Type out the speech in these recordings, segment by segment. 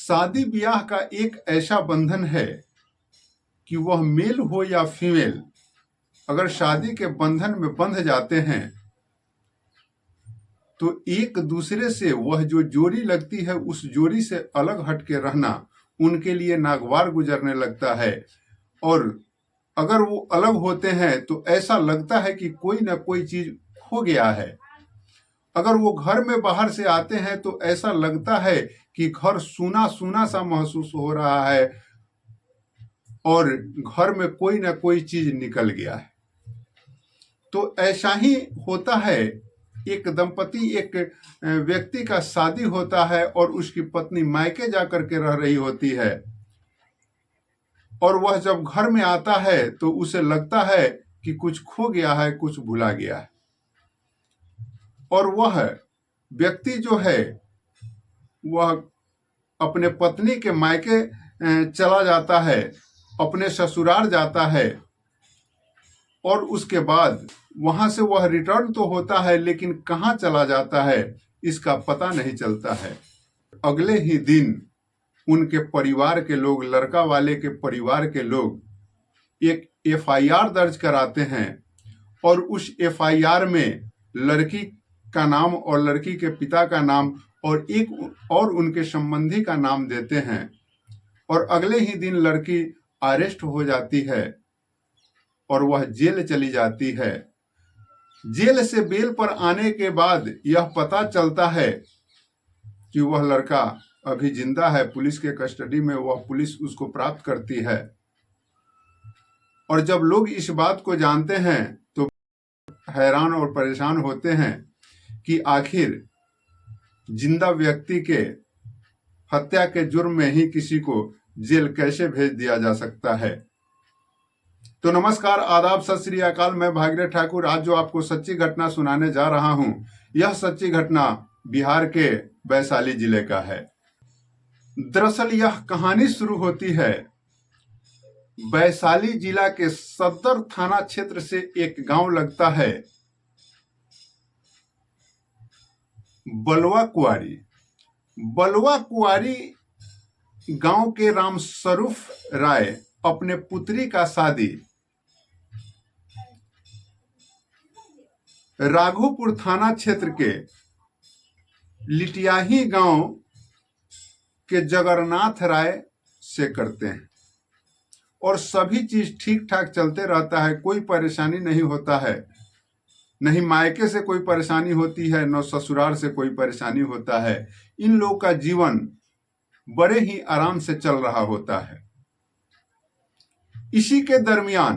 शादी ब्याह का एक ऐसा बंधन है कि वह मेल हो या फीमेल, अगर शादी के बंधन में बंध जाते हैं तो एक दूसरे से वह जो जोड़ी लगती है उस जोड़ी से अलग हट के रहना उनके लिए नागवार गुजरने लगता है। और अगर वो अलग होते हैं तो ऐसा लगता है कि कोई ना कोई चीज खो गया है। अगर वो घर में बाहर से आते हैं तो ऐसा लगता है कि घर सूना सूना सा महसूस हो रहा है और घर में कोई ना कोई चीज निकल गया है। तो ऐसा ही होता है, एक दंपति, एक व्यक्ति का शादी होता है और उसकी पत्नी मायके जाकर के रह रही होती है और वह जब घर में आता है तो उसे लगता है कि कुछ खो गया है, कुछ भुला गया है। और वह व्यक्ति जो है वह अपने पत्नी के मायके चला जाता है, अपने ससुराल जाता है और उसके बाद वहां से वह रिटर्न तो होता है लेकिन कहाँ चला जाता है इसका पता नहीं चलता है। अगले ही दिन उनके परिवार के लोग, लड़का वाले के परिवार के लोग एक एफआईआर दर्ज कराते हैं और उस एफआईआर में लड़की का नाम और लड़की के पिता का नाम और एक और उनके संबंधी का नाम देते हैं। और अगले ही दिन लड़की अरेस्ट हो जाती है और वह जेल चली जाती है। जेल से बेल पर आने के बाद यह पता चलता है कि वह लड़का अभी जिंदा है, पुलिस के कस्टडी में। वह पुलिस उसको प्राप्त करती है और जब लोग इस बात को जानते हैं तो हैरान और परेशान होते हैं कि आखिर जिंदा व्यक्ति के हत्या के जुर्म में ही किसी को जेल कैसे भेज दिया जा सकता है। तो नमस्कार, आदाब, सत श्री अकाल। मैं भागीरथ ठाकुर आज जो आपको सच्ची घटना सुनाने जा रहा हूं, यह सच्ची घटना बिहार के वैशाली जिले का है। दरअसल यह कहानी शुरू होती है वैशाली जिला के सदर थाना क्षेत्र से। एक गांव लगता है बलवा कुआरी। बलवा कुआरी गांव के रामस्वरूप राय अपने पुत्री का शादी राघोपुर थाना क्षेत्र के लिटियाही गांव के जगन्नाथ राय से करते हैं और सभी चीज ठीक ठाक चलते रहता है, कोई परेशानी नहीं होता है। नहीं मायके से कोई परेशानी होती है, न ससुराल से कोई परेशानी होता है। इन लोगों का जीवन बड़े ही आराम से चल रहा होता है। इसी के दरमियान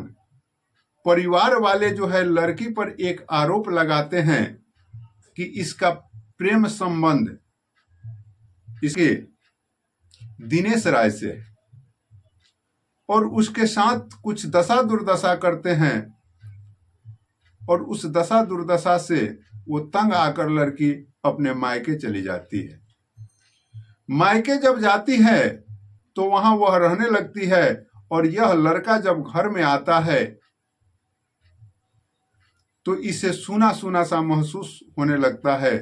परिवार वाले जो है लड़की पर एक आरोप लगाते हैं कि इसका प्रेम संबंध इसके दिनेश राय से है और उसके साथ कुछ दशा दुर्दशा करते हैं और उस दशा दुर्दशा से वो तंग आकर लड़की अपने मायके चली जाती है। मायके जब जाती है तो वहां वह रहने लगती है और यह लड़का जब घर में आता है तो इसे सूना सूना सा महसूस होने लगता है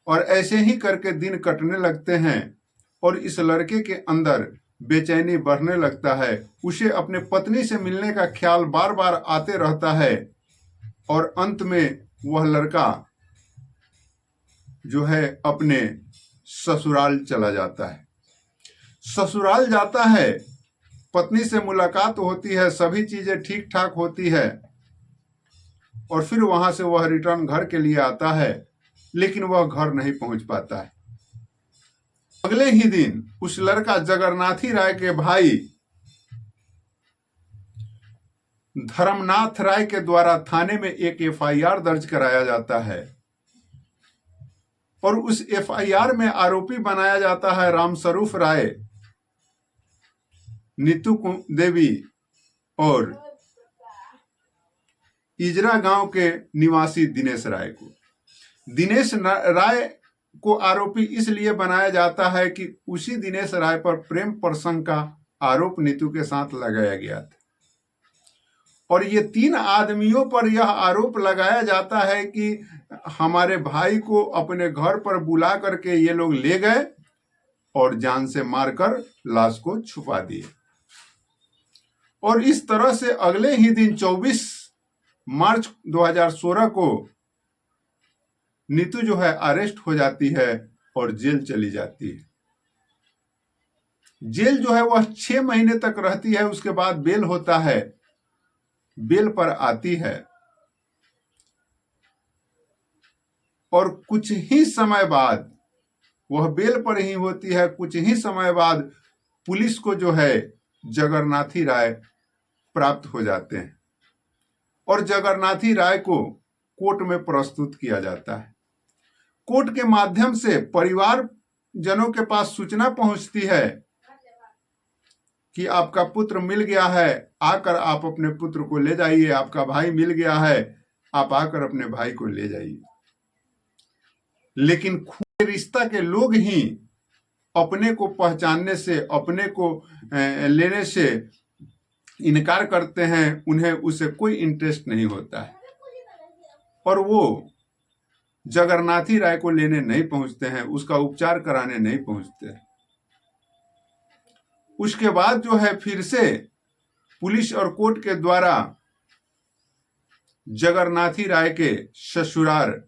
और ऐसे ही करके दिन कटने लगते हैं और इस लड़के के अंदर बेचैनी बढ़ने लगता है। उसे अपने पत्नी से मिलने का ख्याल बार बार आते रहता है और अंत में वह लड़का जो है अपने ससुराल चला जाता है। ससुराल जाता है, पत्नी से मुलाकात होती है, सभी चीजें ठीक ठाक होती है और फिर वहां से वह रिटर्न घर के लिए आता है, लेकिन वह घर नहीं पहुंच पाता है। अगले ही दिन उस लड़का जगन्नाथी राय के भाई धर्मनाथ राय के द्वारा थाने में एक एफआईआर दर्ज कराया जाता है और उस एफआईआर में आरोपी बनाया जाता है रामस्वरूप राय, नीतू देवी और इजरा गांव के निवासी दिनेश राय को। दिनेश राय को आरोपी इसलिए बनाया जाता है कि उसी दिनेश राय पर प्रेम प्रसंग का आरोप नीतू के साथ लगाया गया था और ये तीन आदमियों पर यह आरोप लगाया जाता है कि हमारे भाई को अपने घर पर बुला करके ये लोग ले गए और जान से मारकर लाश को छुपा दिए। और इस तरह से अगले ही दिन 24 मार्च 2016 को नीतू जो है अरेस्ट हो जाती है और जेल चली जाती है। जेल जो है वह 6 महीने तक रहती है, उसके बाद बेल होता है, बेल पर आती है और कुछ ही समय बाद, वह बेल पर ही होती है, कुछ ही समय बाद पुलिस को जो है जगन्नाथी राय प्राप्त हो जाते हैं और जगन्नाथी राय को कोर्ट में प्रस्तुत किया जाता है। कोर्ट के माध्यम से परिवार जनों के पास सूचना पहुंचती है कि आपका पुत्र मिल गया है, आकर आप अपने पुत्र को ले जाइए, आपका भाई मिल गया है, आप आकर अपने भाई को ले जाइए। लेकिन खून के रिश्ता के लोग ही अपने को पहचानने से, अपने को लेने से इनकार करते हैं, उन्हें उसे कोई इंटरेस्ट नहीं होता है और वो जगन्नाथी राय को लेने नहीं पहुंचते हैं, उसका उपचार कराने नहीं पहुंचते। उसके बाद जो है फिर से पुलिस और कोर्ट के द्वारा जगन्नाथी राय के ससुराल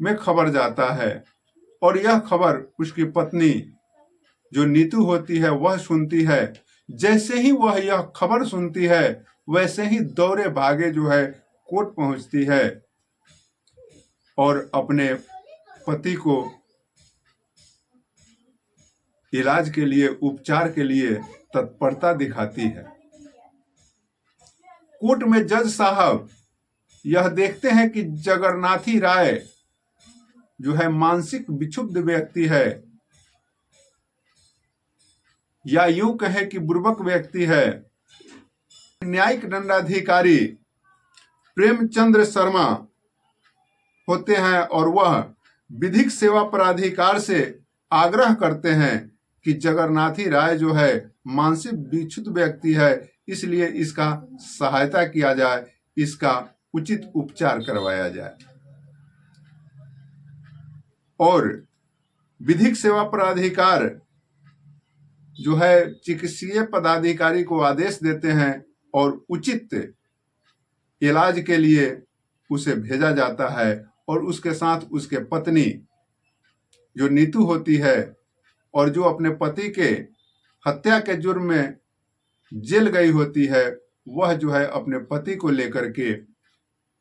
में खबर जाता है और यह खबर उसकी पत्नी जो नीतू होती है वह सुनती है। जैसे ही वह यह खबर सुनती है वैसे ही दौड़े भागे जो है कोर्ट पहुंचती है और अपने पति को इलाज के लिए, उपचार के लिए तत्परता दिखाती है। कोर्ट में जज साहब यह देखते हैं कि जगन्नाथी राय जो है मानसिक विक्षुब्ध व्यक्ति है या यूं कहें कि बुर्बक व्यक्ति है। न्यायिक दंडाधिकारी प्रेमचंद्र शर्मा होते हैं और वह विधिक सेवा प्राधिकार से आग्रह करते हैं कि जगन्नाथी राय जो है मानसिक विक्षुब्ध व्यक्ति है, इसलिए इसका सहायता किया जाए, इसका उचित उपचार करवाया जाए। और विधिक सेवा प्राधिकार जो है चिकित्सीय पदाधिकारी को आदेश देते हैं और उचित इलाज के लिए उसे भेजा जाता है और उसके साथ उसके पत्नी जो नीतू होती है और जो अपने पति के हत्या के जुर्म में जेल गई होती है, वह जो है अपने पति को लेकर के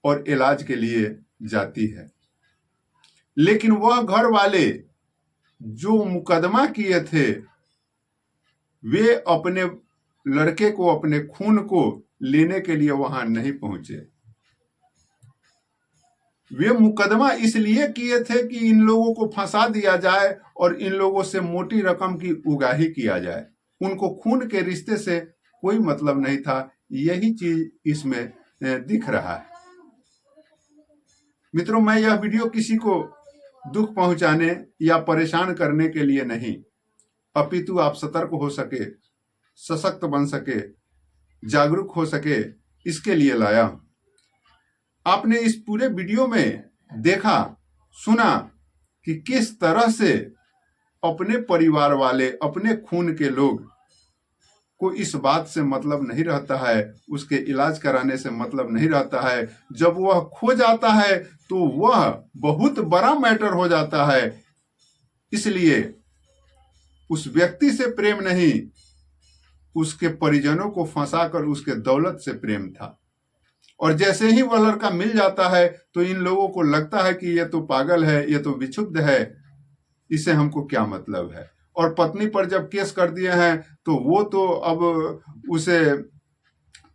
और इलाज के लिए जाती है। लेकिन वह घर वाले जो मुकदमा किए थे वे अपने लड़के को, अपने खून को लेने के लिए वहां नहीं पहुंचे। वे मुकदमा इसलिए किए थे कि इन लोगों को फंसा दिया जाए और इन लोगों से मोटी रकम की उगाही किया जाए। उनको खून के रिश्ते से कोई मतलब नहीं था। यही चीज इसमें दिख रहा है। मित्रों, मैं यह वीडियो किसी को दुख पहुंचाने या परेशान करने के लिए नहीं, अपितु आप सतर्क हो सके, सशक्त बन सके, जागरूक हो सके, इसके लिए लाया हूं। आपने इस पूरे वीडियो में देखा, सुना कि किस तरह से अपने परिवार वाले, अपने खून के लोग को इस बात से मतलब नहीं रहता है, उसके इलाज कराने से मतलब नहीं रहता है। जब वह खो जाता है तो वह बहुत बड़ा मैटर हो जाता है। इसलिए उस व्यक्ति से प्रेम नहीं, उसके परिजनों को फंसाकर उसके दौलत से प्रेम था। और जैसे ही वह लड़का मिल जाता है तो इन लोगों को लगता है कि यह तो पागल है, यह तो विक्षुब्ध है, इसे हमको क्या मतलब है। और पत्नी पर जब केस कर दिए हैं तो वो तो अब उसे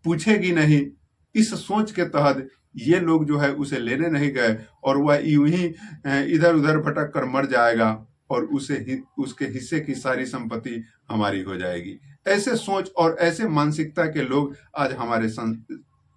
पूछेगी नहीं। इस सोच के तहत ये लोग जो है उसे लेने नहीं गए और वह यूं ही इधर उधर भटक कर मर जाएगा और उसके हिस्से की सारी संपत्ति हमारी हो जाएगी। ऐसे सोच और ऐसे मानसिकता के लोग आज हमारे